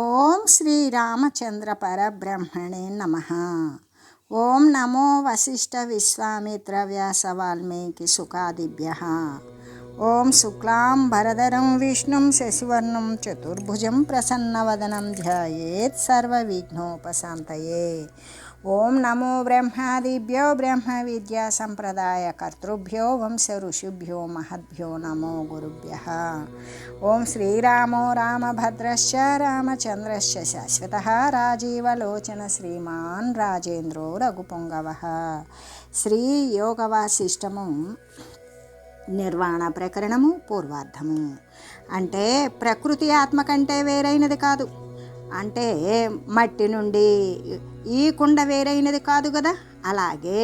ఓం శ్రీరామచంద్ర పరబ్రహ్మణే నమః. ఓం నమో వశిష్ఠ విశ్వామిత్ర వ్యాస వాల్మీకి సుఖాదిభ్యః. ఓం శుక్లాం భరధరం విష్ణుం శశివర్ణం చతుర్భుజం ప్రసన్నవదనం ధ్యాయేత్ సర్వవిఘ్నోపశాంతయే. ఓం నమో బ్రహ్మాదిభ్యో బ్రహ్మ విద్యా సంప్రదాయ కర్తృభ్యో వంశ ఋషిభ్యో మహద్భ్యో నమో గురుభ్యః. ఓం శ్రీరామో రామభద్రశ్చ రామచంద్రశ్చ శాశ్వతః రాజీవలోచన శ్రీమాన్ రాజేంద్రో రఘుపుంగవః. శ్రీ యోగవాసిష్టము నిర్వాణ ప్రకరణము పూర్వార్ధము. అంటే ప్రకృతి ఆత్మ కంటే వేరైనది కాదు. అంటే మట్టి నుండి ఈ కుండ వేరైనది కాదు కదా. అలాగే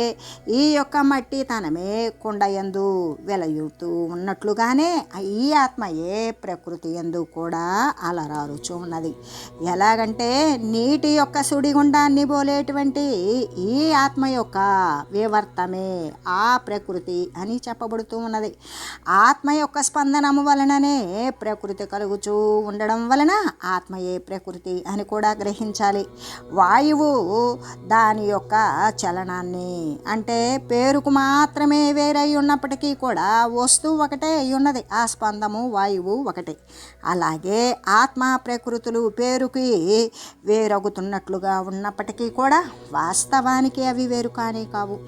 ఈ యొక్క మట్టి తనమే కుండ యందు వెలయుతూ ఉన్నట్లుగానే ఈ ఆత్మయే ప్రకృతి యందు కూడా అలరారుచూ ఉన్నది. ఎలాగంటే నీటి యొక్క సుడిగుండాన్ని పోలేటువంటి ఈ ఆత్మ యొక్క వివర్తమే ఆ ప్రకృతి అని చెప్పబడుతూ ఉన్నది. ఆత్మ యొక్క స్పందనము వలననే ప్రకృతి కలుగుచూ ఉండడం వలన ఆత్మయే ప్రకృతి అని కూడా గ్రహించాలి. వాయువు దాని యొక్క చలనాన్ని, అంటే పేరుకు మాత్రమే వేరై ఉన్నప్పటికీ కూడా వస్తువు ఒకటే అయి ఉన్నది. ఆ స్పందము వాయువు ఒకటే. అలాగే ఆత్మ ప్రకృతులు పేరుకి వేరొగుతున్నట్లుగా ఉన్నప్పటికీ కూడా వాస్తవానికి అవి వేరు కానే కావు.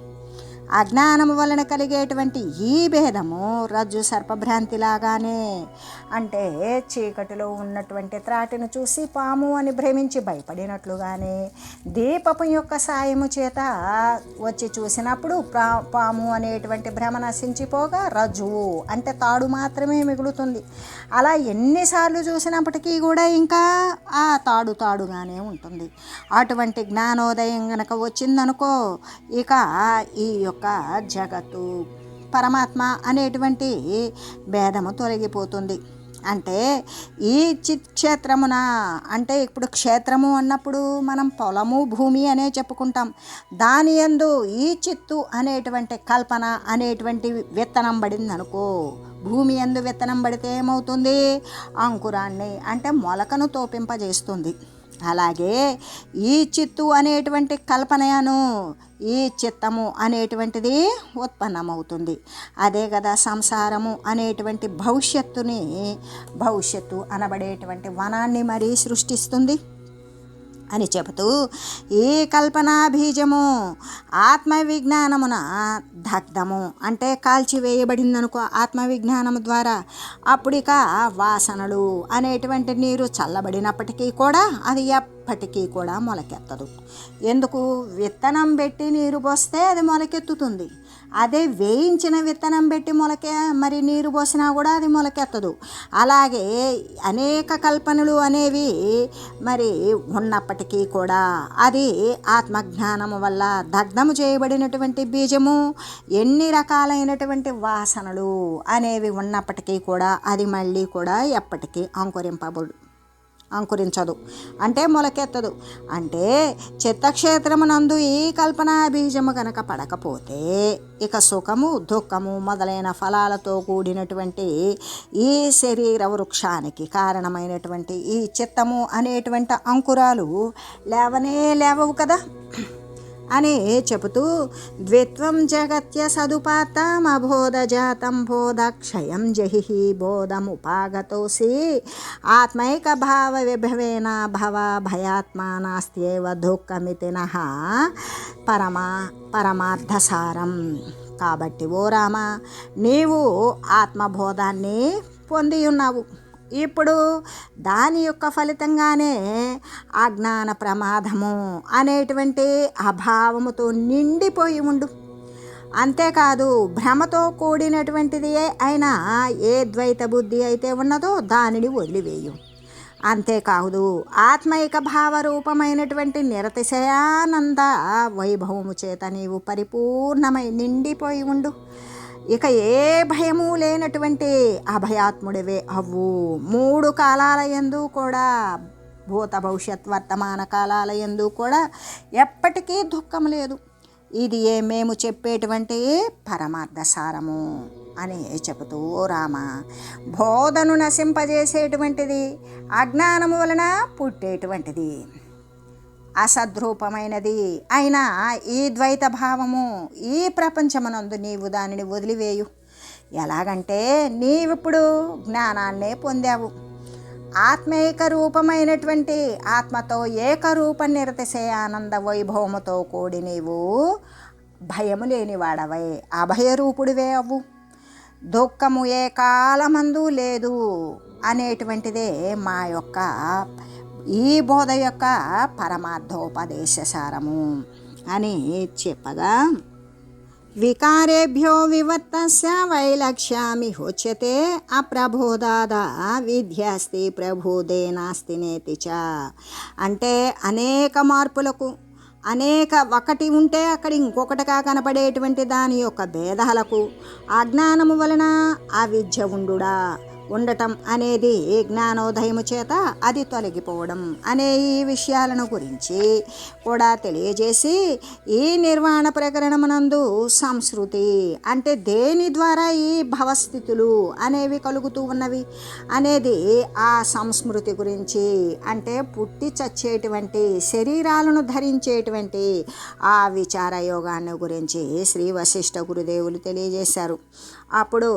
అజ్ఞానము వలన కలిగేటువంటి ఈ భేదము రజ్జు సర్పభ్రాంతిలాగానే, అంటే చీకటిలో ఉన్నటువంటి త్రాటిని చూసి పాము అని భ్రమించి భయపడినట్లుగానే దీపపు యొక్క సాయము చేత వచ్చి చూసినప్పుడు పాము అనేటువంటి భ్రమ నశించిపోగా రజ్జువు అంటే తాడు మాత్రమే మిగులుతుంది. అలా ఎన్నిసార్లు చూసినప్పటికీ కూడా ఇంకా ఆ తాడుగానే ఉంటుంది. అటువంటి జ్ఞానోదయం గనక వచ్చిందనుకో, ఇక ఈ యొక్క జగత్తు పరమాత్మ అనేటువంటి భేదము తొలగిపోతుంది. అంటే ఈ క్షేత్రమున, అంటే ఇప్పుడు క్షేత్రము అన్నప్పుడు మనం పొలము భూమి అనే చెప్పుకుంటాం. దాని యందు ఈ చిత్తు అనేటువంటి కల్పన అనేటువంటి విత్తనం పడింది అనుకో, భూమి యందు విత్తనం పడితే ఏమవుతుంది? అంకురాన్ని అంటే మొలకను తోపింపజేస్తుంది. అలాగే ఈ చిత్తు అనేటువంటి కల్పనను ఈ చిత్తము అనేటువంటిది ఉత్పన్నమవుతుంది. అదే కదా సంసారము అనేటువంటి భవిష్యత్తు అనబడేటువంటి వనాన్ని మరీ సృష్టిస్తుంది అని చెబుతూ, ఈ కల్పనా బీజము ఆత్మవిజ్ఞానమున దగ్ధము అంటే కాల్చివేయబడిందనుకో ఆత్మవిజ్ఞానము ద్వారా, అప్పుడిక వాసనలు అనేటువంటి నీరు చల్లబడినప్పటికీ కూడా అది ఎప్పటికీ కూడా మొలకెత్తదు. ఎందుకు? విత్తనం పెట్టి నీరు పోస్తే అది మొలకెత్తుతుంది. అదే వేయించిన విత్తనం పెట్టి మరి నీరు పోసినా కూడా అది మొలకెత్తదు. అలాగే అనేక కల్పనలు అనేవి మరి ఉన్నప్పటికీ కూడా అది ఆత్మజ్ఞానము వల్ల దగ్ధము చేయబడినటువంటి బీజము ఎన్ని రకాలైనటువంటి వాసనలు అనేవి ఉన్నప్పటికీ కూడా అది మళ్ళీ కూడా ఎప్పటికీ అంకురించదు, అంటే మొలకెత్తదు. అంటే చిత్తక్షేత్రమునందు ఈ కల్పనా బీజము కనుక పడకపోతే ఇక సుఖము దుఃఖము మొదలైన ఫలాలతో కూడినటువంటి ఈ శరీర వృక్షానికి కారణమైనటువంటి ఈ చిత్తము అనేటువంటి అంకురాలు లేవవు కదా అని చెబుతూ, ద్విత్వం జగత్య సదుపాత్తమబోధజాతం బోధక్షయం జహి బోధముపాగతోసి ఆత్మైక భావ విభవేన భవ భయాత్మా నాస్త్యేవ దుఃఖమితి నః పరమార్థసారం. కాబట్టి ఓ రామ, నీవు ఆత్మబోధాన్ని పొంది ఉన్నావు. ఇప్పుడు దాని యొక్క ఫలితంగానే అజ్ఞాన ప్రమాదము అనేటువంటి అభావముతో నిండిపోయి ఉండు. అంతేకాదు భ్రమతో కూడినటువంటిది అయినా ఏ ద్వైత బుద్ధి అయితే ఉన్నదో దానిని వదిలివేయు. అంతేకాదు ఆత్మైక భావరూపమైనటువంటి నిరతిశయానంద వైభవము చేత నీవు పరిపూర్ణమై నిండిపోయి ఉండు. ఇక ఏ భయము లేనటువంటి అభయాత్ముడివే అవ్వు. 3 కాలాల యందు కూడా, భూత భవిష్యత్ వర్తమాన కాలాల యందు కూడా ఎప్పటికీ దుఃఖం లేదు. ఇది మేము చెప్పేటువంటి పరమార్థసారము అని చెబుతూ రామ, బోధను నశింపజేసేటువంటిది, అజ్ఞానము వలన పుట్టేటువంటిది, అసద్రూపమైనది అయినా ఈ ద్వైత భావము ఈ ప్రపంచమునందు నీవు దానిని వదిలివేయు. ఎలాగంటే నీవిప్పుడు జ్ఞానాన్నే పొందావు. ఆత్మైక రూపమైనటువంటి ఆత్మతో ఏకరూప నిరతిశయ ఆనంద వైభవముతో కూడి నీవు భయము లేనివాడవై అభయరూపుడివే అవ్వు. దుఃఖము ఏ కాలమందు లేదు అనేటువంటిదే మా యొక్క ఈ బోధ యొక్క పరమార్థోపదేశ సారము అని చెప్పగా, వికారేభ్యో వివర్తస్య వైలక్ష్యామి హోచ్యతే అప్రబోధాద విద్యాస్తి ప్రబోధే నాస్తి నేతి చ. అంటే అనేక మార్పులకు, ఒకటి ఉంటే అక్కడ ఇంకొకటిగా కనపడేటువంటి దాని యొక్క భేదాలకు అజ్ఞానము వలన అవిద్య ఉండటం అనేది జ్ఞానోదయము చేత అది తొలగిపోవడం అనే ఈ విషయాలను గురించి కూడా తెలియజేసి, ఈ నిర్వాణ ప్రకరణమునందు సంస్కృతి అంటే దేని ద్వారా ఈ భవస్థితులు అనేవి కలుగుతూ ఉన్నవి అనేది ఆ సంస్మృతి గురించి, అంటే పుట్టి చచ్చేటువంటి శరీరాలను ధరించేటువంటి ఆ విచార యోగాన్ని గురించి శ్రీ వశిష్ఠ గురుదేవులు తెలియజేశారు. అప్పుడు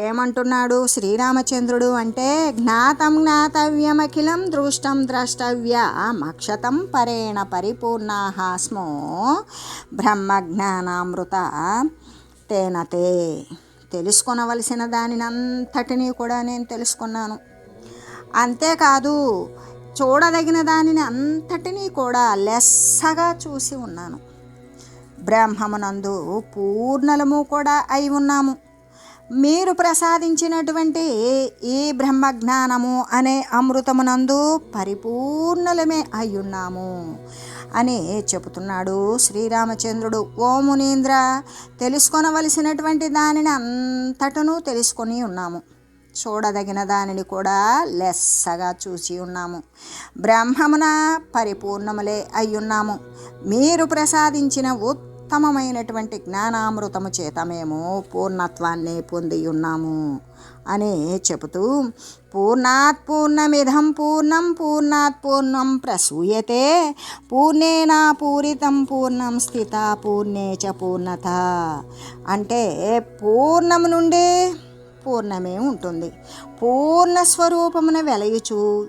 ఏమంటున్నాడు శ్రీరామచంద్రుడు అంటే, జ్ఞాతం జ్ఞాతవ్యమఖిలం దృష్టం ద్రష్టవ్యమక్షతం పరేణ పరిపూర్ణాః స్మో బ్రహ్మజ్ఞానామృత తేనతే. తెలుసుకొనవలసిన దానిని అంతటినీ కూడా నేను తెలుసుకున్నాను. అంతేకాదు చూడదగిన దానిని అంతటినీ కూడా లెస్సగా చూసి ఉన్నాను. బ్రహ్మమునందు పూర్ణలము కూడా అయి ఉన్నాము. మీరు ప్రసాదించినటువంటి ఈ బ్రహ్మజ్ఞానము అనే అమృతమునందు పరిపూర్ణలమే అయ్యున్నాము అని చెబుతున్నాడు శ్రీరామచంద్రుడు. ఓ మునీంద్ర, తెలుసుకొనవలసినటువంటి దానిని అంతటను తెలుసుకొని ఉన్నాము. చూడదగిన దానిని కూడా లెస్సగా చూసి ఉన్నాము. బ్రహ్మమున పరిపూర్ణములే అయ్యున్నాము. మీరు ప్రసాదించిన ఉత్తమమైనటువంటి జ్ఞానామృతము చేత మేము పూర్ణత్వాన్ని పొంది ఉన్నాము అని చెబుతూ, పూర్ణాత్ పూర్ణమిదం పూర్ణం పూర్ణాత్ పూర్ణం ప్రసూయతే పూర్ణేన పూరితం పూర్ణం స్థిత పూర్ణే చ పూర్ణత. అంటే పూర్ణము నుండి పూర్ణమే ఉంటుంది. పూర్ణ స్వరూపమున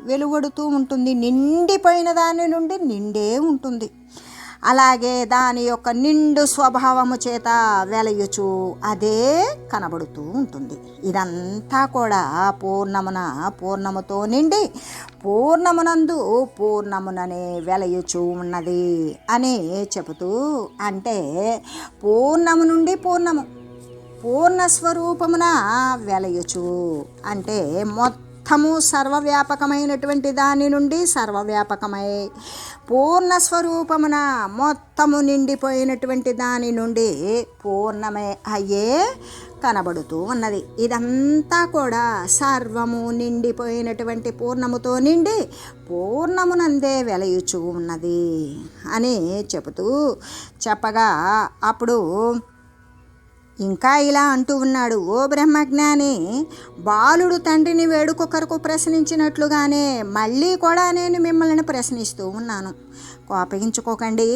వెలువడుతూ ఉంటుంది. నిండిపోయిన దాని నుండి నిండే ఉంటుంది. అలాగే దాని యొక్క నిండు స్వభావము చేత వెలయుచు అదే కనబడుతూ ఉంటుంది. ఇదంతా కూడా పూర్ణముతో నిండి పూర్ణమునందు పూర్ణముననే వెలయుచు ఉన్నది అని చెబుతూ, అంటే పూర్ణము నుండి పూర్ణస్వరూపమున వెలయుచు అంటే మొత్తము సర్వవ్యాపకమైనటువంటి దాని నుండి సర్వవ్యాపకమై పూర్ణస్వరూపమున మొత్తము నిండిపోయినటువంటి దాని నుండి పూర్ణమే అయ్యే కనబడుతూ ఉన్నది. ఇదంతా కూడా సర్వము నిండిపోయినటువంటి పూర్ణముతో నిండి పూర్ణమునందే వెలయుచు ఉన్నది అని చెప్పగా, అప్పుడు ఇంకా ఇలా అంటూ ఉన్నాడు. ఓ బ్రహ్మజ్ఞాని, బాలుడు తండ్రిని వేడుకొకరకు ప్రశ్నించినట్లుగానే మళ్ళీ కూడా నేను మిమ్మల్ని ప్రశ్నిస్తూ ఉన్నాను. కోపగించుకోకండి.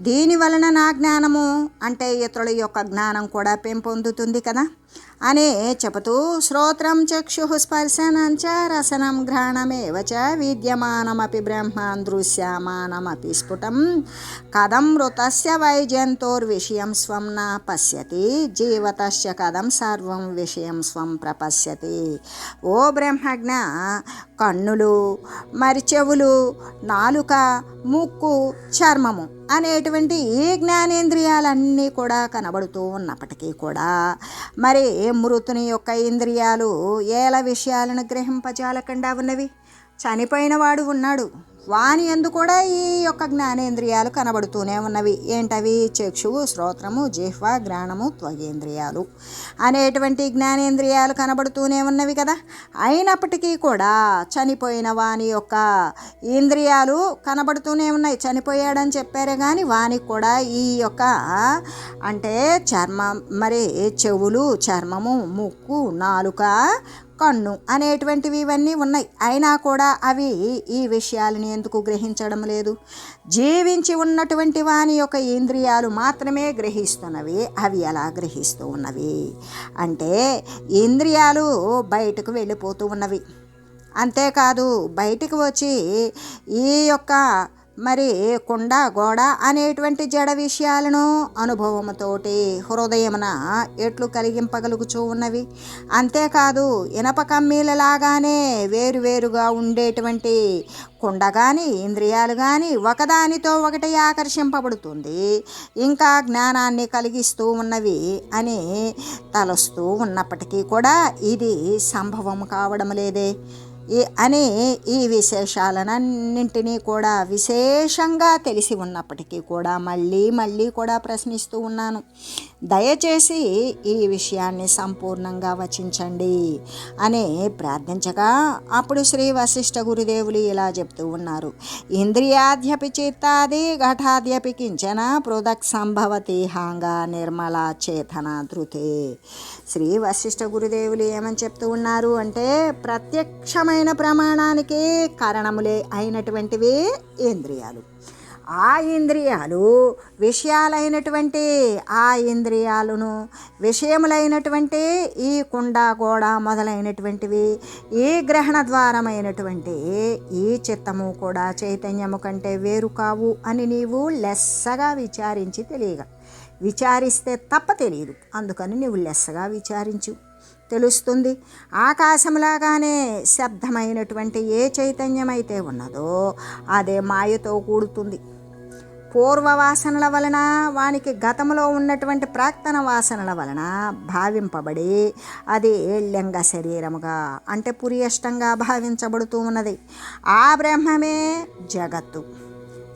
దీని వలన నా జ్ఞానము అంటే ఇతరుల యొక్క జ్ఞానం కూడా పెంపొందుతుంది కదా అని చెబుతూ, శ్రోత్రం చక్షు స్పర్శనంచ రసనం ఘ్రాణమేవ చ విద్యమానమపి బ్రహ్మాన్ దృశ్యమానమపి స్ఫుటం కథం మృతస్య వైజంతోర్విషయం స్వం న పశ్యతి జీవతస్య కథం సర్వం విషయం స్వం ప్రపశ్యతి. ఓ బ్రహ్మజ్ఞ, కన్నులు, మరి చెవులు, నాలుక, ముక్కు, చర్మము అనేటువంటి ఈ జ్ఞానేంద్రియాలన్నీ కూడా కనబడుతూ ఉన్నప్పటికీ కూడా మరి మృతుని యొక్క ఇంద్రియాలు ఏల విషయాలను గ్రహింపజాలకుండా ఉన్నవి. చనిపోయిన వాడు ఉన్నాడు, వాని యందు కూడా ఈ యొక్క జ్ఞానేంద్రియాలు కనబడుతూనే ఉన్నవి. ఏంటవి? చక్షువు, శ్రోత్రము, జిహ్వ, ఘ్రాణము, త్వగేంద్రియాలు అనేటువంటి జ్ఞానేంద్రియాలు కనబడుతూనే ఉన్నవి కదా. అయినప్పటికీ కూడా చనిపోయిన వాని యొక్క ఇంద్రియాలు కనబడుతూనే ఉన్నాయి. చనిపోయాడని చెప్పారే కానీ వానికి కూడా ఈ యొక్క అంటే మరి చెవులు, చర్మము, ముక్కు, నాలుక, కన్ను అనేటువంటివి ఇవన్నీ ఉన్నాయి. అయినా కూడా అవి ఈ విషయాలని ఎందుకు గ్రహించడం లేదు? జీవించి ఉన్నటువంటి వాని యొక్క ఇంద్రియాలు మాత్రమే గ్రహిస్తున్నవి. అవి ఎలా గ్రహిస్తూ ఉన్నవి అంటే ఇంద్రియాలు బయటకు వెళ్ళిపోతూ ఉన్నవి. అంతేకాదు బయటికి వచ్చి ఈ యొక్క మరి కుండ, గోడ అనేటువంటి జడ విషయాలను అనుభవంతోటి హృదయమున ఎట్లు కలిగింపగలుగుతూ ఉన్నవి. అంతేకాదు ఇనప కమ్మీలలాగానే వేరువేరుగా ఉండేటువంటి కుండ కానీ ఇంద్రియాలు కానీ ఒకదానితో ఒకటి ఆకర్షింపబడుతుంది, ఇంకా జ్ఞానాన్ని కలిగిస్తూ ఉన్నవి అని తలస్తూ ఉన్నప్పటికీ కూడా ఇది సంభవం కావడం లేదే అని ఈ విశేషాలన్నింటినీ కూడా విశేషంగా తెలిసి ఉన్నప్పటికీ కూడా మళ్ళీ కూడా ప్రశ్నిస్తూ ఉన్నాను. దయచేసి ఈ విషయాన్ని సంపూర్ణంగా వచించండి అని ప్రార్థించగా అప్పుడు శ్రీ వశిష్ఠ గురుదేవులు ఇలా చెప్తూ ఉన్నారు. ఇంద్రియాధ్యపి చిత్తాది ఘటాధ్యపి కించన పృథక్ సంభవతి హాంగా నిర్మల చేతన ధృతే. శ్రీ వశిష్ఠ గురుదేవులు ఏమని చెప్తూ ఉన్నారు అంటే ప్రత్యక్షమైన ప్రమాణానికి కారణములే అయినటువంటివి ఇంద్రియాలు. ఆ ఇంద్రియాలు విషయాలైనటువంటి ఆ ఇంద్రియాలను విషయములైనటువంటి ఈ కుండ, గోడ మొదలైనటువంటివి ఈ గ్రహణ ద్వారమైనటువంటి ఈ చిత్తము కూడా చైతన్యము కంటే వేరు కావు అని నీవు లెస్సగా విచారించి విచారిస్తే తప్ప తెలియదు. అందుకని నీవు లెస్సగా విచారించు, తెలుస్తుంది. ఆకాశంలాగానే శబ్దమైనటువంటి ఏ చైతన్యమైతే ఉన్నదో అదే మాయతో కూడుతుంది. పూర్వ వాసనల వలన వానికి గతంలో ఉన్నటువంటి ప్రాక్తన వాసనల వలన భావింపబడి అది లింగ శరీరముగా అంటే పురియష్టంగా భావించబడుతూ ఉన్నది. ఆ బ్రహ్మమే జగత్తు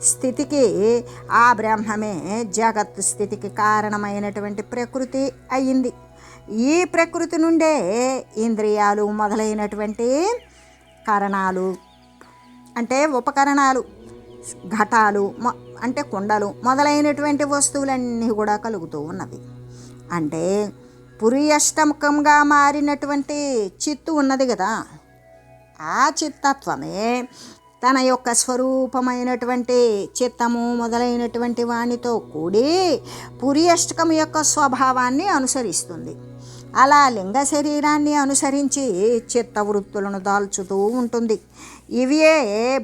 స్థితికి, ఆ బ్రహ్మమే జగత్తు స్థితికి కారణమైనటువంటి ప్రకృతి అయ్యింది. ఈ ప్రకృతి నుండే ఇంద్రియాలు మొదలైనటువంటి కరణాలు అంటే ఉపకరణాలు, ఘటాలు అంటే కుండలు మొదలైనటువంటి వస్తువులన్నీ కూడా కలుగుతూ ఉన్నవి. అంటే పురియష్టముఖంగా మారినటువంటి చిత్తు ఉన్నది కదా, ఆ చిత్తత్వమే తన యొక్క స్వరూపమైనటువంటి చిత్తము మొదలైనటువంటి వానితో కూడి పురియష్టకం యొక్క స్వభావాన్ని అనుసరిస్తుంది. అలా లింగ శరీరాన్ని అనుసరించి చిత్తవృత్తులను దాల్చుతూ ఉంటుంది. ఇవే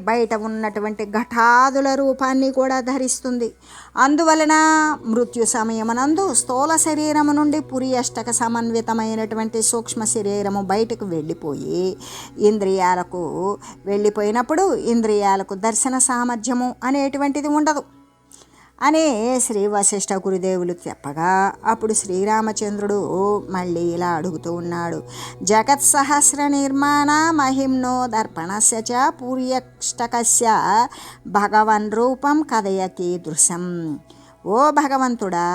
బయట ఉన్నటువంటి ఘటాదుల రూపాన్ని కూడా ధరిస్తుంది. అందువలన మృత్యు సమయమునందు స్థూల శరీరము నుండి పురియష్టక సమన్వితమైనటువంటి సూక్ష్మ శరీరము బయటకు వెళ్ళిపోయి ఇంద్రియాలకు వెళ్ళిపోయినప్పుడు ఇంద్రియాలకు దర్శన సామర్థ్యము అనేటువంటిది ఉండదు అని శ్రీ వశిష్ఠ గురుదేవులు చెప్పగా అప్పుడు శ్రీరామచంద్రుడు మళ్ళీ ఇలా అడుగుతూ ఉన్నాడు. జగత్ సహస్ర నిర్మాణ మహిమ్నో దర్పణస్య చ పూర్యష్టకస్య భగవన్ రూపం కథయకి దృశ్యం. ఓ భగవంతుడా,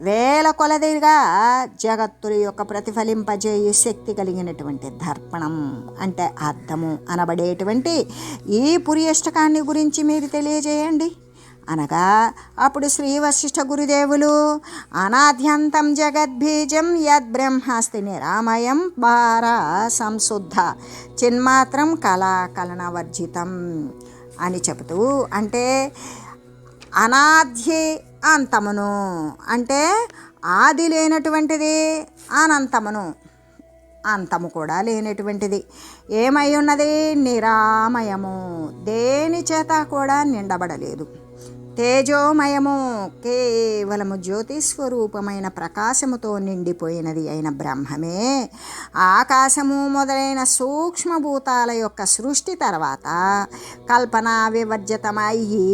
వేల కొలదిగా జగత్తుల యొక్క ప్రతిఫలింపజేయు శక్తి కలిగినటువంటి దర్పణం అంటే అద్దము అనబడేటువంటి ఈ పురియష్టకాన్ని గురించి మీరు తెలియజేయండి అనగా అప్పుడు శ్రీ వశిష్ఠ గురుదేవులు అనాద్యంతం జగద్బీజం యద్బ్రహ్మాస్తి నిరామయం భార సంశుద్ధ చిన్మాత్రం కళాకలనవర్జితం అని చెబుతూ అంటే అనాద్య అంతమును అంటే ఆది లేనటువంటిది, అనంతమును అంతము కూడా లేనటువంటిది ఏమై ఉన్నది? నిరామయము, దేని చేత కూడా నిండబడలేదు. తేజోమయము, కేవలము జ్యోతిస్వరూపమైన ప్రకాశముతో నిండిపోయినది అయిన బ్రహ్మమే ఆకాశము మొదలైన సూక్ష్మభూతాల యొక్క సృష్టి తర్వాత కల్పన వివర్జితమయ్యి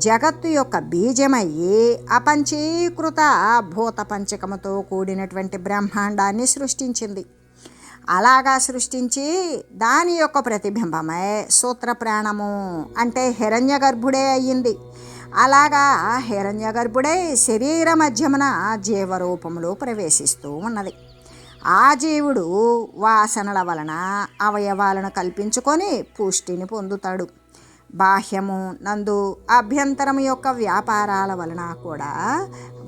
జగత్తు యొక్క బీజమయ్యి అపంచీకృత భూత పంచకముతో కూడినటువంటి బ్రహ్మాండాన్ని సృష్టించింది. అలాగా సృష్టించి దాని యొక్క ప్రతిబింబమై సూత్రప్రాణము అంటే హిరణ్యగర్భుడే అయ్యింది. అలాగా హిరణ్యగర్భుడై శరీర మధ్యమున జీవరూపంలో ప్రవేశిస్తూ ఉన్నది. ఆ జీవుడు వాసనల వలన అవయవాలను కల్పించుకొని పుష్టిని పొందుతాడు. బాహ్యము నందు అభ్యంతరం యొక్క వ్యాపారాల వలన కూడా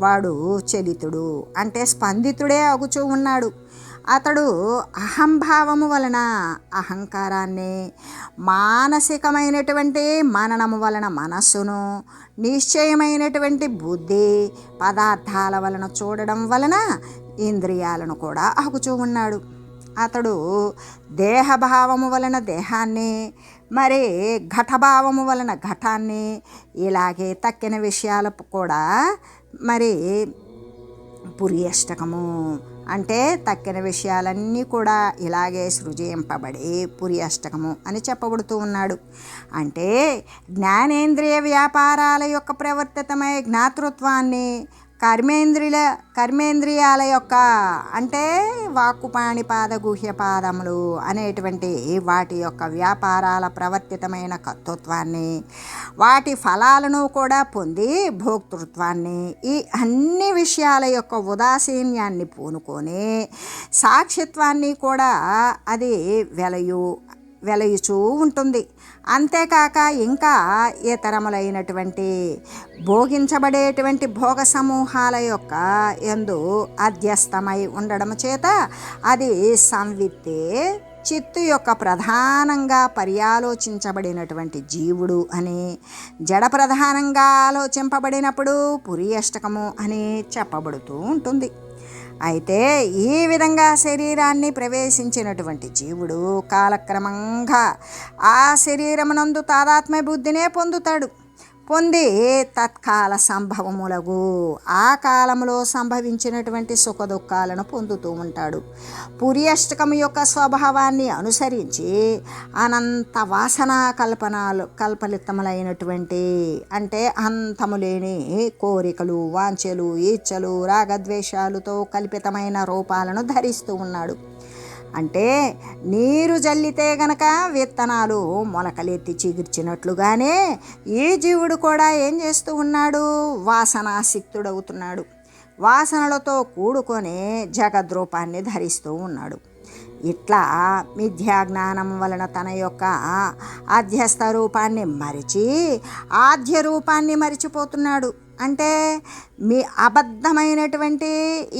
వాడు చలితుడు అంటే స్పందితుడే అగుచూ ఉన్నాడు. అతడు అహంభావము వలన అహంకారాన్ని, మానసికమైనటువంటి మననము వలన మనస్సును, నిశ్చయమైనటువంటి బుద్ధి పదార్థాల వలన చూడడం వలన ఇంద్రియాలను కూడా ఆగుచూ ఉన్నాడు. అతడు దేహభావము వలన దేహాన్ని, మరి ఘటభావము వలన ఘటాన్ని, ఇలాగే తక్కిన విషయాలు కూడా మరి పురియష్టకము అంటే తక్కిన విషయాలన్నీ కూడా ఇలాగే సృజింపబడి పురియష్టకము అని చెప్పబడుతూ ఉన్నాడు. అంటే జ్ఞానేంద్రియ వ్యాపారాల యొక్క ప్రవర్తితమై జ్ఞాతృత్వాన్ని, కర్మేంద్రియాల యొక్క అంటే వాక్కు పాణిపాద గుహ్యపాదములు అనేటువంటి వాటి యొక్క వ్యాపారాల ప్రవర్తితమైన కర్తృత్వాన్ని, వాటి ఫలాలను కూడా పొంది భోక్తృత్వాన్ని, ఈ అన్ని విషయాల యొక్క ఉదాసీన్యాన్ని పూనుకొని సాక్షిత్వాన్ని కూడా అది వెలయుచూ ఉంటుంది. అంతేకాక ఇంకా ఇతరములైనటువంటి భోగించబడేటువంటి భోగ సమూహాల యొక్క యందు అధ్యస్థమై ఉండడం చేత అది సంవిత్తే చిత్తు యొక్క ప్రధానంగా పర్యాలోచించబడినటువంటి జీవుడు అని, జడ ప్రధానంగా ఆలోచింపబడినప్పుడు పురియష్టకము అని చెప్పబడుతూ ఉంటుంది. అయితే ఈ విధంగా శరీరాన్ని ప్రవేశించినటువంటి జీవుడు కాలక్రమంగా ఆ శరీరమునందు తాదాత్మ్య బుద్ధినే పొందుతాడు. పొంది తత్కాల సంభవములగు ఆ కాలంలో సంభవించినటువంటి సుఖ దుఃఖాలను పొందుతూ ఉంటాడు. పురియష్టకము యొక్క స్వభావాన్ని అనుసరించి అనంత వాసనా కల్పలితములైనటువంటి అంటే అంతము లేని కోరికలు, వాంఛలు, ఈచ్ఛలు, రాగద్వేషాలతో కల్పితమైన రూపాలను ధరిస్తూ ఉన్నాడు. అంటే నీరు జల్లితే గనక విత్తనాలు మొలకలెత్తి చిగుర్చినట్లుగానే ఈ జీవుడు కూడా ఏం చేస్తూ ఉన్నాడు, వాసనాసిక్తుడవుతున్నాడు. వాసనలతో కూడుకొని జగద్రూపాన్ని ధరిస్తూ ఉన్నాడు. ఇట్లా మిథ్యాజ్ఞానం వలన తన యొక్క అధ్యస్థ రూపాన్ని మరిచి ఆద్య రూపాన్ని మరిచిపోతున్నాడు. అంటే మీ అబద్ధమైనటువంటి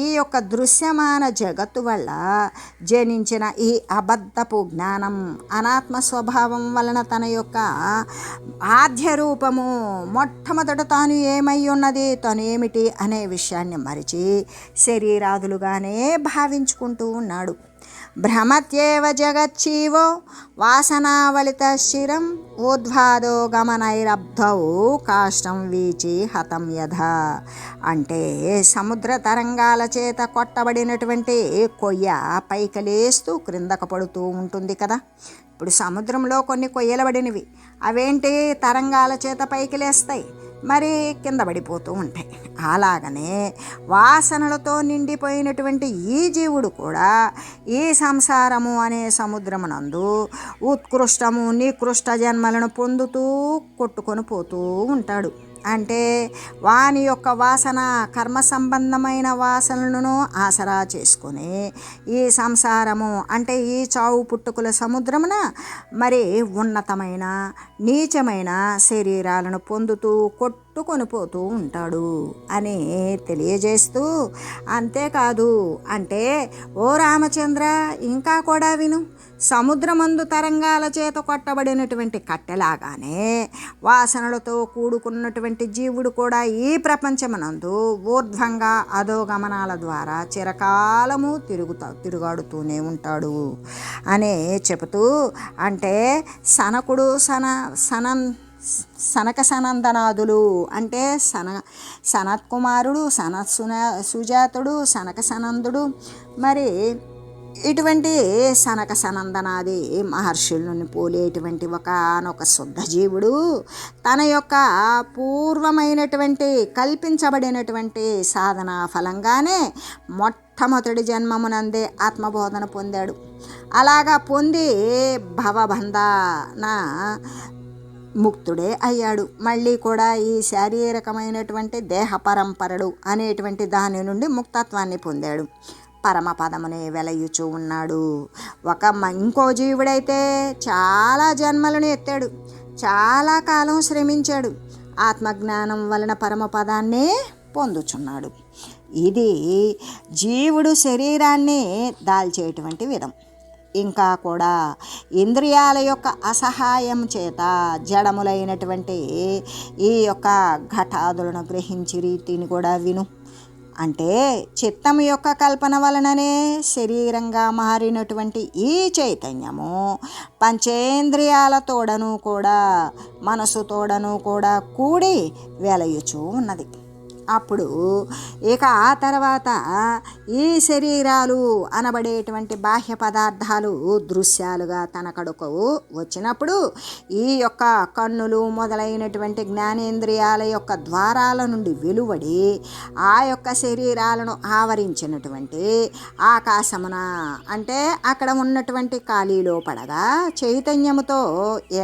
ఈ యొక్క దృశ్యమాన జగత్తు వల్ల జనించిన ఈ అబద్ధపు జ్ఞానం, అనాత్మ స్వభావం వలన తన యొక్క ఆద్య రూపము మొట్టమొదట తాను ఏమై ఉన్నది, తను ఏమిటి అనే విషయాన్ని మరిచి శరీరాదులుగానే భావించుకుంటూ ఉన్నాడు. భ్రమత్యేవ జగచ్చీవో వాసనావలిత శిరం ఊర్ధ్వాదో గమనైరబ్ధౌ కాష్టం వీచి హతం యథ. అంటే సముద్ర తరంగాల చేత కొట్టబడినటువంటి కొయ్య పైకి లేస్తూ క్రిందకు పడుతూ ఉంటుంది కదా. ఇప్పుడు సముద్రంలో కొన్ని కొయ్యలబడినవి అవేంటి తరంగాల చేత పైకి లేస్తాయి, మరి కింద పడిపోతూ ఉంటాయి. అలాగనే వాసనలతో నిండిపోయినటువంటి ఈ జీవుడు కూడా ఈ సంసారము అనే సముద్రమునందు ఉత్కృష్టము నికృష్ట జన్మలను పొందుతూ కొట్టుకొని పోతూ ఉంటాడు. అంటే వాని యొక్క వాసన కర్మ సంబంధమైన వాసనలను ఆసరా చేసుకొని ఈ సంసారము అంటే ఈ చావు పుట్టుకుల సముద్రమున మరి ఉన్నతమైన నీచమైన శరీరాలను పొందుతూ కొట్టుకొని పోతూ ఉంటాడు అని తెలియజేస్తూ, అంతేకాదు అంటే ఓ రామచంద్ర ఇంకా కూడా విను, సముద్రమందు తరంగాల చేత కొట్టబడినటువంటి కట్టెలాగానే వాసనలతో కూడుకున్నటువంటి జీవుడు కూడా ఈ ప్రపంచమునందు ఊర్ధ్వంగా అధోగమనాల ద్వారా చిరకాలము తిరుగాడుతూనే ఉంటాడు అనే చెబుతూ, అంటే సనక సనందనాదులు అంటే సనత్కుమారుడు, సుజాతుడు, సనక సనందుడు, మరి ఇటువంటి సనక సనందనాది మహర్షులను పోలేటువంటి ఒకనొక శుద్ధ జీవుడు తన యొక్క పూర్వమైనటువంటి కల్పించబడినటువంటి సాధన ఫలంగానే మొట్టమొదటి జన్మమునందే ఆత్మబోధన పొందాడు. అలాగా పొంది భవబంధన ముక్తుడే అయ్యాడు. మళ్ళీ కూడా ఈ శారీరకమైనటువంటి దేహ పరంపరలు అనేటువంటి దాని నుండి ముక్తత్వాన్ని పొందాడు. పరమపదమునే వెలయుచూ ఉన్నాడు. ఇంకో జీవుడైతే చాలా జన్మలను ఎత్తాడు, చాలా కాలం శ్రమించాడు, ఆత్మజ్ఞానం వలన పరమపదాన్ని పొందుచున్నాడు. ఇది జీవుడు శరీరాన్ని దాల్చేటువంటి విధం. ఇంకా కూడా ఇంద్రియాల యొక్క అసహాయం చేత జడములైనటువంటి ఈ యొక్క ఘటాదులను గ్రహించి రీతిని కూడా విను. అంటే చిత్తము యొక్క కల్పన వలననే శరీరంగా మారినటువంటి ఈ చైతన్యము పంచేంద్రియాలతోడను కూడా మనసుతోడను కూడా కూడి వెలయుచూ ఉన్నది. అప్పుడు ఇక ఆ తర్వాత ఈ శరీరాలు అనబడేటువంటి బాహ్య పదార్థాలు దృశ్యాలుగా తన కడుకు వచ్చినప్పుడు ఈ యొక్క కన్నులు మొదలైనటువంటి జ్ఞానేంద్రియాల యొక్క ద్వారాల నుండి వెలువడి ఆ యొక్క శరీరాలను ఆవరించినటువంటి ఆకాశమున అంటే అక్కడ ఉన్నటువంటి ఖాళీలో పడగా చైతన్యముతో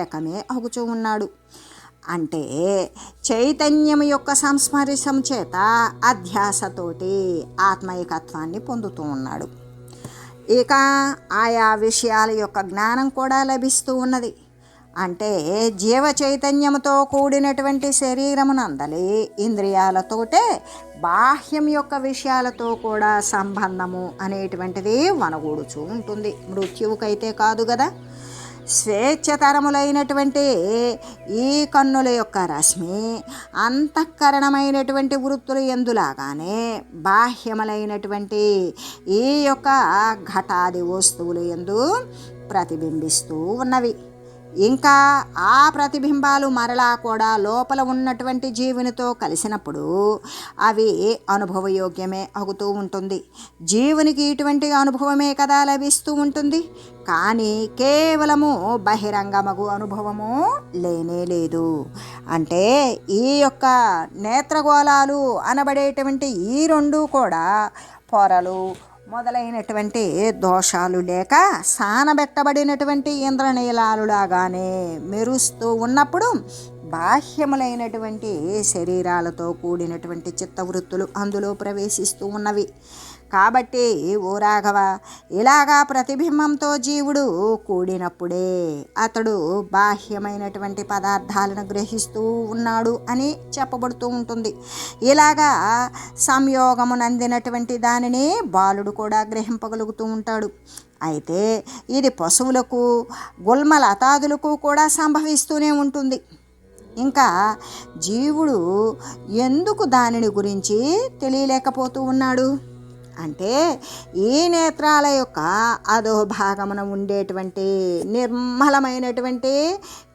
ఏకమే అగుచూ ఉన్నాడు. అంటే చైతన్యము యొక్క సంస్మరిశం చేత అధ్యాసతోటి ఆత్మైకత్వాన్ని పొందుతూ ఉన్నాడు. ఇక ఆయా విషయాల యొక్క జ్ఞానం కూడా లభిస్తూ ఉన్నది. అంటే జీవ చైతన్యముతో కూడినటువంటి శరీరమునందలి ఇంద్రియాలతోటే బాహ్యం యొక్క విషయాలతో కూడా సంబంధము అనేటువంటిది వనగూడుచూ ఉంటుంది. మృత్యువుకైతే కాదు కదా. స్వేచ్ఛతరములైనటువంటి ఈ కన్నుల యొక్క రశ్మి అంతఃకరణమైనటువంటి వృత్తులు ఎందులాగానే బాహ్యములైనటువంటి ఈ యొక్క ఘటాది వస్తువులు ఎందు ప్రతిబింబిస్తూ ఉన్నవి. ఇంకా ఆ ప్రతిబింబాలు మరలా కూడా లోపల ఉన్నటువంటి జీవునితో కలిసినప్పుడు అవి అనుభవయోగ్యమే అవుతూ ఉంటుంది. జీవునికి ఇటువంటి అనుభవమే కదా లభిస్తూ ఉంటుంది. కానీ కేవలము బహిరంగమగు అనుభవము లేనే లేదు. అంటే ఈ యొక్క నేత్రగోళాలు అనబడేటువంటి ఈ రెండు కూడా పొరలు మొదలైనటువంటి దోషాలు లేక సానబెట్టబడినటువంటి ఇంద్రనీలాలులాగానే మెరుస్తూ ఉన్నప్పుడు బాహ్యములైనటువంటి శరీరాలతో కూడినటువంటి చిత్తవృత్తులు అందులో ప్రవేశిస్తూ ఉన్నవి. కాబట్టి ఓ రాఘవ, ఇలాగా ప్రతిబింబంతో జీవుడు కూడినప్పుడే అతడు బాహ్యమైనటువంటి పదార్థాలను గ్రహిస్తూ ఉన్నాడు అని చెప్పబడుతూ ఉంటుంది. ఇలాగా సంయోగమునందినటువంటి దానిని బాలుడు కూడా గ్రహింపగలుగుతూ ఉంటాడు. అయితే ఇది పశువులకు గుల్మలతాదులకు కూడా సంభవిస్తూనే ఉంటుంది. ఇంకా జీవుడు ఎందుకు దానిని గురించి తెలియలేకపోతూ ఉన్నాడు అంటే ఈ నేత్రాల యొక్క అధోభాగమున ఉండేటువంటి నిర్మలమైనటువంటి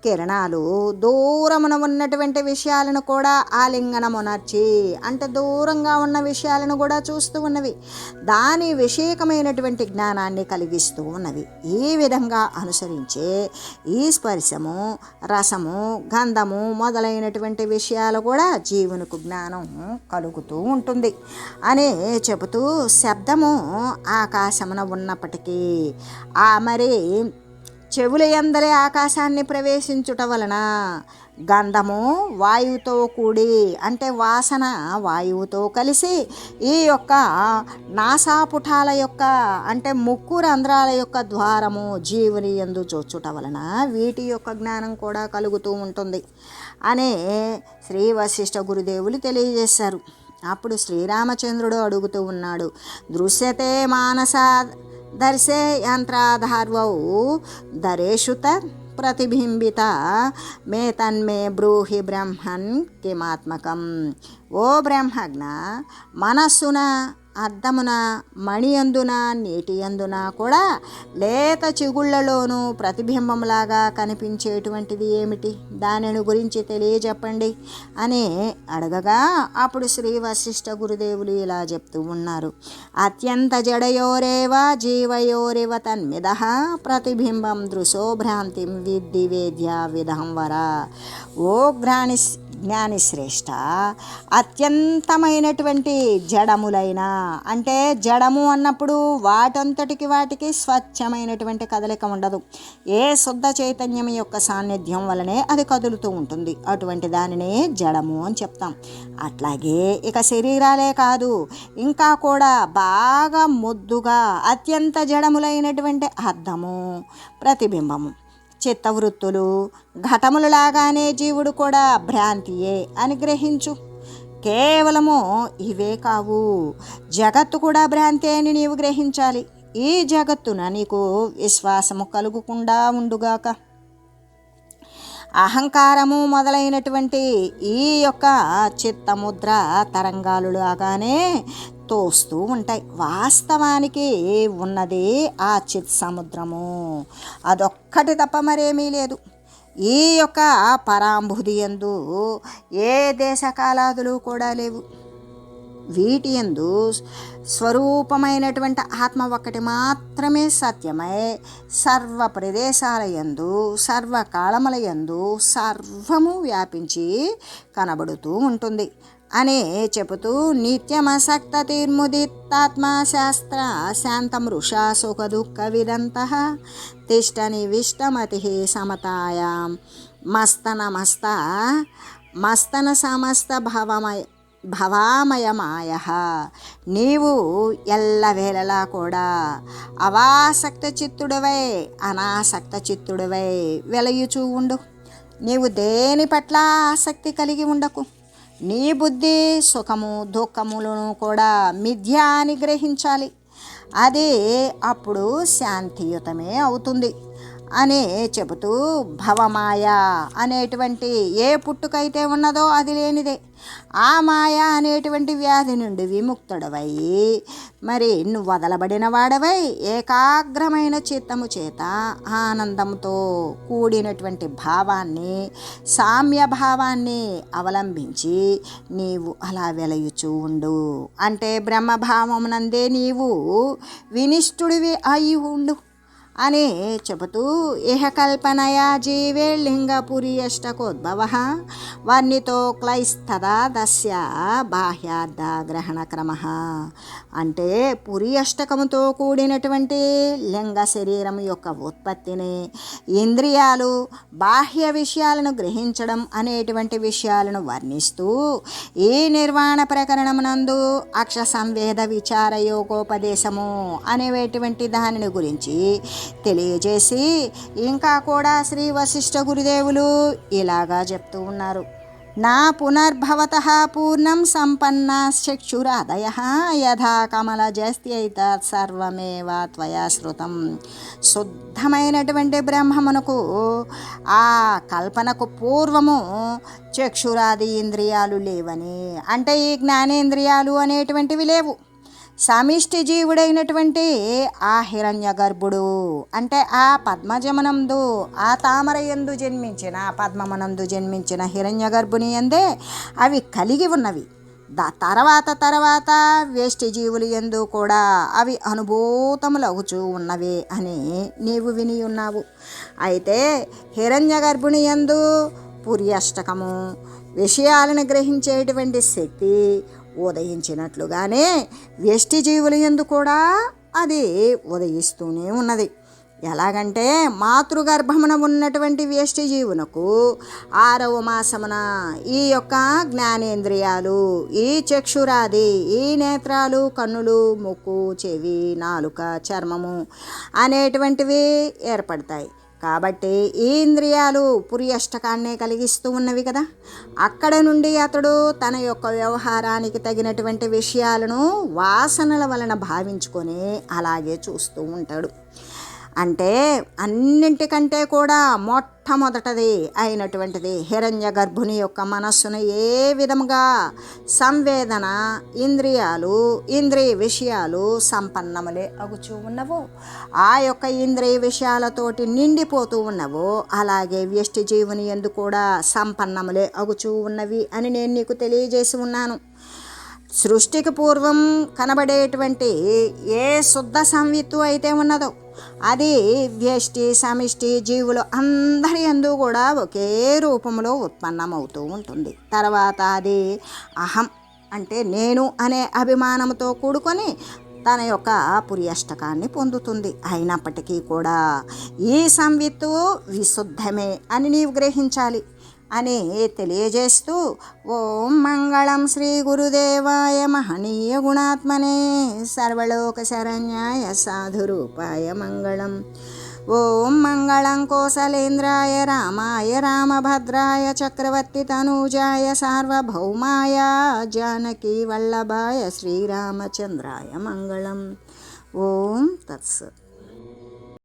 కిరణాలు దూరమున ఉన్నటువంటి విషయాలను కూడా ఆలింగనమునర్చి అంటే దూరంగా ఉన్న విషయాలను కూడా చూస్తూ ఉన్నవి. దాని విషయకమైనటువంటి జ్ఞానాన్ని కలిగిస్తూ ఉన్నవి. ఈ విధంగా అనుసరించే ఈ స్పర్శము, రసము, గంధము మొదలైనటువంటి విషయాలు కూడా జీవునికి జ్ఞానం కలుగుతూ ఉంటుంది అని చెబుతూ శబ్దము ఆకాశమున ఉన్నప్పటికీ మరి చెవుల యందలి ఆకాశాన్ని ప్రవేశించుట వలన గంధము వాయువుతో కూడి అంటే వాసన వాయువుతో కలిసి ఈ యొక్క నాసాపుటాల యొక్క అంటే ముక్కు రంధ్రాల యొక్క ద్వారము జీవుని యందు చొచ్చుట వలన వీటి యొక్క జ్ఞానం కూడా కలుగుతూ ఉంటుంది అనే శ్రీ వశిష్ఠ గురుదేవులు తెలియజేశారు. అప్పుడు శ్రీరామచంద్రుడు అడుగుతూ ఉన్నాడు, దృశ్యతే మానస దర్శే యంత్రాధార్వౌ దరేషుత ప్రతిబింబిత మే తన్మే బ్రూహి బ్రహ్మన్ కిమాత్మకం. ఓ బ్రహ్మజ్ఞ, మనస్సున అద్దమున మణియందున నీటియందున కూడా లేత చిగుళ్లలోనూ ప్రతిబింబంలాగా కనిపించేటువంటిది ఏమిటి, దానిని గురించి తెలియజెప్పండి అని అడగగా అప్పుడు శ్రీ వశిష్ఠ గురుదేవులు ఇలా చెప్తూ ఉన్నారు, అత్యంత జడయోరేవ జీవయోరివ తన్మిద ప్రతిబింబం దృశో భ్రాంతిం విద్ధి వేద్య విధం వర. ఓ జ్ఞానిశ్రేష్ఠ, అత్యంతమైనటువంటి జడములైన అంటే జడము అన్నప్పుడు వాటంతటికి వాటికి స్వచ్ఛమైనటువంటి కదలిక ఉండదు. ఏ శుద్ధ చైతన్యం యొక్క సాన్నిధ్యం వలనే అది కదులుతూ ఉంటుంది. అటువంటి దానినే జడము అని చెప్తాం. అట్లాగే ఇక శరీరాలే కాదు, ఇంకా కూడా బాగా ముద్దుగా అత్యంత జడములైనటువంటి అద్దము, ప్రతిబింబము, చిత్తవృత్తులు, ఘటములలాగానే జీవుడు కూడా భ్రాంతియే అని గ్రహించు. కేవలము ఇవే కావు, జగత్తు కూడా భ్రాంతి అని నీవు గ్రహించాలి. ఈ జగత్తున నీకు విశ్వాసము కలుగుకుండా ఉండుగాక. అహంకారము మొదలైనటువంటి ఈ యొక్క చిత్తముద్ర తరంగాలు లాగానే తోస్తూ ఉంటాయి. వాస్తవానికి ఉన్నది ఆ చిత్ సముద్రము, అదొక్కటి తప్ప మరేమీ లేదు. ఈ యొక్క పరాంభుది యందు ఏ దేశకాలాదులు కూడా లేవు. వీటి యందు స్వరూపమైనటువంటి ఆత్మ ఒక్కటి మాత్రమే సత్యమై సర్వ ప్రదేశాల యందు సర్వకాలముల యందు సర్వము వ్యాపించి కనబడుతూ ఉంటుంది అని చెబుతూ నిత్యమసక్త తీర్ముదిత్తాత్మా శాస్త్ర శాంతమృషా సుఖ దుఃఖ విదంతః తిష్టని విష్టమతి సమతాయాం మస్తన సమస్త భవామయమాయ. నీవు ఎల్లవేళలా కూడా అవాసక్త చిత్తుడవై అనాసక్త చిత్తుడవై వెలయుచూ ఉండు. నీవు దేని పట్ల ఆసక్తి కలిగి ఉండకు. నీ బుద్ధి సుఖము దుఃఖములను కూడా మిథ్యా అని గ్రహించాలి. అది అప్పుడు శాంతియుతమే అవుతుంది అని చెబుతూ భవమాయ అనేటువంటి ఏ పుట్టుకైతే ఉన్నదో అది లేనిదే. ఆ మాయ అనేటువంటి వ్యాధి నుండి విముక్తుడవై మరి నువ్వు వదలబడిన వాడవై ఏకాగ్రమైన చిత్తము చేత ఆనందంతో కూడినటువంటి భావాన్ని సామ్య భావాన్ని అవలంబించి నీవు అలా వెలయుచూ ఉండు. అంటే బ్రహ్మభావమునందే నీవు వినిష్ఠుడివి అయి ఉండు అని చెబుతూ ఇహ కల్పనయా జీవే లింగపురి అష్టకోద్భవ వర్ణితో క్లైస్తదా దస్య బాహ్యార్థ గ్రహణ క్రమ. అంటే పురి అష్టకముతో కూడినటువంటి లింగ శరీరం యొక్క ఉత్పత్తిని, ఇంద్రియాలు బాహ్య విషయాలను గ్రహించడం అనేటువంటి విషయాలను వర్ణిస్తూ ఈ నిర్వాణ ప్రకరణమునందు అక్ష సంవేద విచార యోగోపదేశము అనేటువంటి దానిని గురించి తెలియజేసి ఇంకా కూడా శ్రీ వశిష్ఠ గురుదేవులు ఇలాగా చెప్తూ ఉన్నారు. నా పునర్భవతః పూర్ణం సంపన్న చక్షురాదయ యథా కమల జస్త్యైత సర్వమేవ త్వయా శృతం. శుద్ధమైనటువంటి బ్రహ్మమునకు ఆ కల్పనకు పూర్వము చక్షురాది ఇంద్రియాలు లేవని, అంటే ఈ జ్ఞానేంద్రియాలు అనేటువంటివి లేవు. సమిష్టి జీవుడైనటువంటి ఆ హిరణ్య గర్భుడు అంటే ఆ పద్మజమనందు ఆ తామరయందు జన్మించిన పద్మమనందు జన్మించిన హిరణ్య గర్భుని యందే అవి కలిగి ఉన్నవి. తర్వాత వేష్టి జీవులు యందు కూడా అవి అనుభూతములవుచూ ఉన్నవి అని నీవు విని ఉన్నావు. అయితే హిరణ్య గర్భుని యందు పురి అష్టకము విషయాలను గ్రహించేటువంటి శక్తి ఉదయించినట్లుగానే వ్యష్టి జీవుల యందు కూడా అది ఉదయిస్తూనే ఉన్నది. ఎలాగంటే మాతృగర్భమున ఉన్నటువంటి వ్యష్టి జీవునకు 6వ మాసమున ఈ యొక్క జ్ఞానేంద్రియాలు, ఈ చక్షురాది, ఈ నేత్రాలు, కన్నులు, ముక్కు, చెవి, నాలుక, చర్మము అనేటువంటివి ఏర్పడతాయి. కాబట్టి ఈ ఇంద్రియాలు పురి అష్టకాన్నే కలిగిస్తూ ఉన్నవి కదా. అక్కడ నుండి అతడు తన యొక్క వ్యవహారానికి తగినటువంటి విషయాలను వాసనల వలన భావించుకొని అలాగే చూస్తూ ఉంటాడు. అంటే అన్నింటికంటే కూడా మొట్టమొదటిది అయినటువంటిది హిరణ్య గర్భుని యొక్క మనస్సును ఏ విధముగా సంవేదన ఇంద్రియాలు ఇంద్రియ విషయాలు సంపన్నములే అగుచూ ఉన్నవో, ఆ యొక్క ఇంద్రియ విషయాలతోటి నిండిపోతూ ఉన్నవో, అలాగే వ్యష్టి జీవుని యందు కూడా సంపన్నములే అగుచూ ఉన్నవి అని నేను నీకు తెలియజేసి ఉన్నాను. సృష్టికి పూర్వం కనబడేటువంటి ఏ శుద్ధ సంవిత్తు అయితే ఉన్నదో అది వ్యష్టి సమిష్టి జీవులు అందరి యందు కూడా ఒకే రూపంలో ఉత్పన్నమవుతూ ఉంటుంది. తర్వాత అది అహం అంటే నేను అనే అభిమానంతో కూడుకొని తన యొక్క పుర్యష్టకాన్ని పొందుతుంది. అయినప్పటికీ కూడా ఈ సంవిత్తు విశుద్ధమే అని నీవు గ్రహించాలి అని తెలియజేస్తూ ఓం మంగళం శ్రీ గురుదేవాయ మహనీయ గుణాత్మనే సర్వలోక శరణ్యాయ సాధురూపాయ మంగళం. ఓం మంగళం కోసలేంద్రాయ రామాయ రామభద్రాయ చక్రవర్తి తనూజాయ సార్వభౌమాయ జానకీ వల్లభాయ శ్రీరామచంద్రాయ మంగళం. ఓం తత్సత్.